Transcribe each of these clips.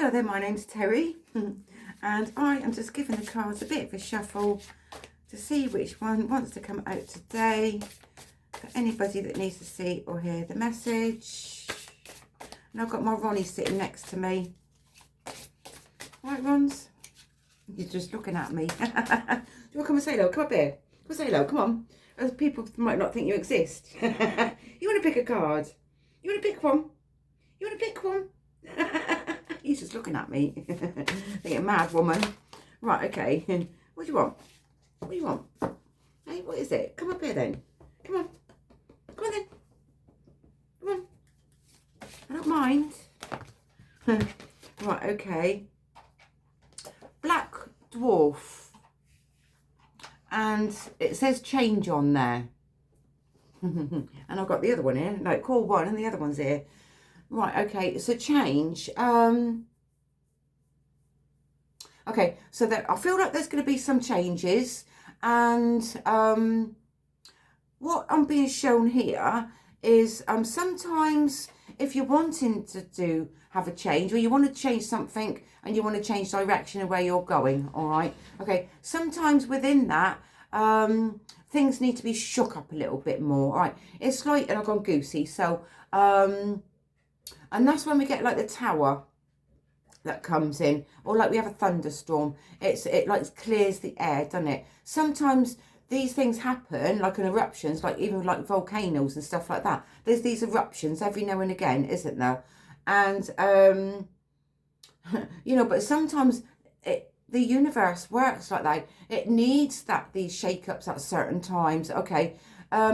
Hello there, my name's Terry and I am just giving the cards a bit of a shuffle to see which one wants to come out today for anybody that needs to see or hear the message. And I've got my Ronnie sitting next to me. Right, Rons? You're just looking at me. Do you want to come and say hello? Come up here. Come and say hello, come on. Other people might not think you exist. You want to pick a card? You want to pick one? You want to pick one? He's just looking at me. Like a mad woman. Right, okay. What do you want? What do you want? Hey, what is it? Come up here then. Come on. Come on then. Come on. I don't mind. Right, okay. Black dwarf. And it says change on there. And I've got the other one here. No, call one and the other one's here. Right, okay, so change. Okay, so that I feel like there's going to be some changes, and what I'm being shown here is sometimes if you're wanting to have a change, or you want to change something and you want to change direction of where you're going, all right, okay, sometimes within that things need to be shook up a little bit more, all right. It's like, and I've gone goosey, so and that's when we get like the tower that comes in, or like we have a thunderstorm. It like clears the air, doesn't it? Sometimes these things happen, like in eruptions, like even like volcanoes and stuff like that. There's these eruptions every now and again, isn't there? And you know, but sometimes the universe works like that. It needs these shake-ups at certain times, okay?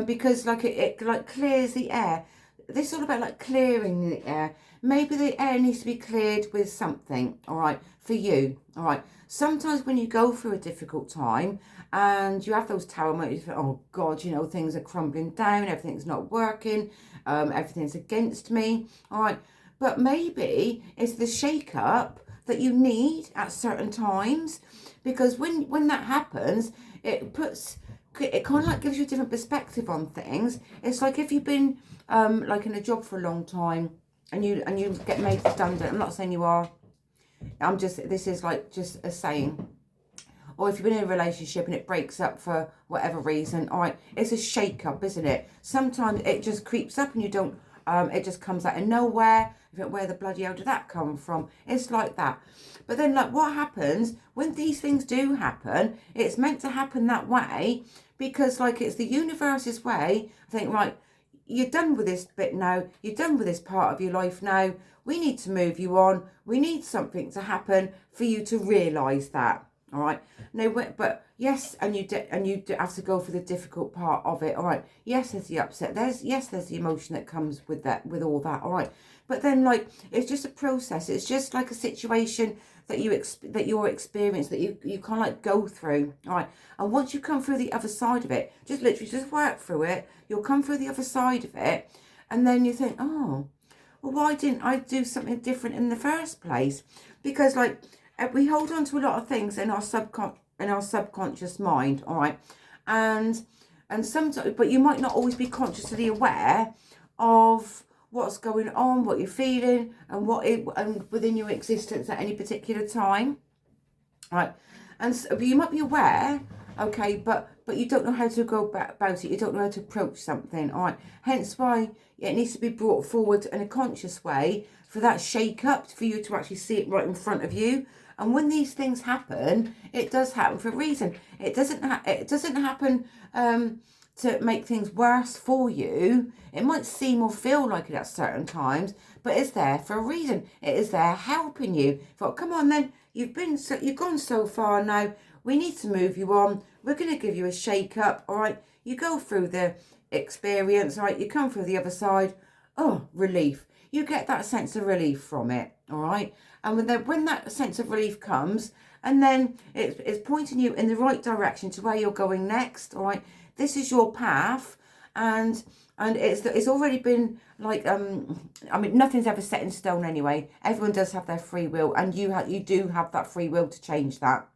Because like it like clears the air. This is all about like clearing the air. Maybe the air needs to be cleared with something, all right, for you, all right. Sometimes when you go through a difficult time and you have those tower moments, you think, oh God, you know, things are crumbling down, everything's not working, everything's against me, all right. But maybe it's the shake up that you need at certain times, because when that happens, it kind of like gives you a different perspective on things. It's like if you've been like in a job for a long time and you get made redundant. I'm not saying you are. This is like just a saying. Or if you've been in a relationship and it breaks up for whatever reason, all right, it's a shake up, isn't it? Sometimes it just creeps up and you don't, it just comes out of nowhere. Where the bloody hell did that come from? It's like that. But then like what happens when these things do happen, it's meant to happen that way because like it's the universe's way. I think, right, you're done with this bit now. You're done with this part of your life now. We need to move you on. We need something to happen for you to realise that. All right. No, but yes, and you have to go for the difficult part of it. All right. Yes, there's the upset. There's the emotion that comes with that, with all that. All right. But then, like, it's just a process. It's just like a situation that you're experiencing, that you kind of like go through. All right. And once you come through the other side of it, just literally just work through it. You'll come through the other side of it, and then you think, oh, well, why didn't I do something different in the first place? Because like we hold on to a lot of things in our subconscious mind. All right. And sometimes, but you might not always be consciously aware of what's going on, what you're feeling, and and within your existence at any particular time, right? And so you might be aware, okay, but you don't know how to go about it. You don't know how to approach something, all right? Hence why it needs to be brought forward in a conscious way for that shake up, for you to actually see it right in front of you. And when these things happen, it does happen for a reason. It doesn't happen to make things worse for you. It might seem or feel like it at certain times, but it's there for a reason. It is there helping you. Thought, come on then, you've gone so far now. We need to move you on. We're going to give you a shake up, all right? You go through the experience, all right? You come through the other side. Oh, relief. You get that sense of relief from it, all right? And when that sense of relief comes, and then it's pointing you in the right direction to where you're going next, all right? This is your path, and it's already been like I mean, nothing's ever set in stone anyway. Everyone does have their free will, and you do have that free will to change that,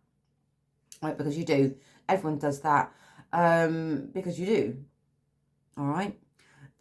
right? Because you do. Everyone does that because you do. All right.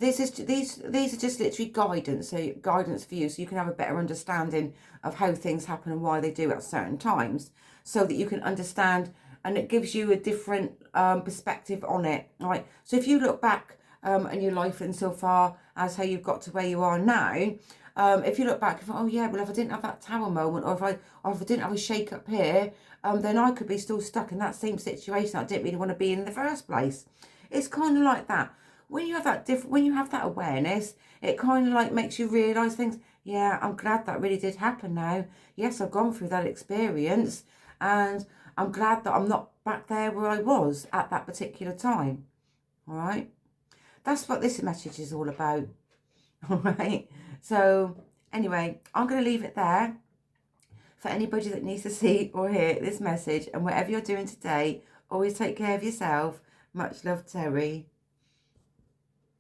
these are just literally guidance, so guidance for you, so you can have a better understanding of how things happen and why they do at certain times, so that you can understand, and it gives you a different perspective on it. Right. So if you look back in your life insofar as how you've got to where you are now, if you look back, if, oh yeah, well, if I didn't have that tower moment, or if I didn't have a shake up here, then I could be still stuck in that same situation I didn't really want to be in the first place. It's kind of like that. When you have that when you have that awareness, it kind of like makes you realise things. Yeah, I'm glad that really did happen now. Yes, I've gone through that experience, and I'm glad that I'm not back there where I was at that particular time. All right. That's what this message is all about. All right. So anyway, I'm going to leave it there for anybody that needs to see or hear this message. And whatever you're doing today, always take care of yourself. Much love, Terri.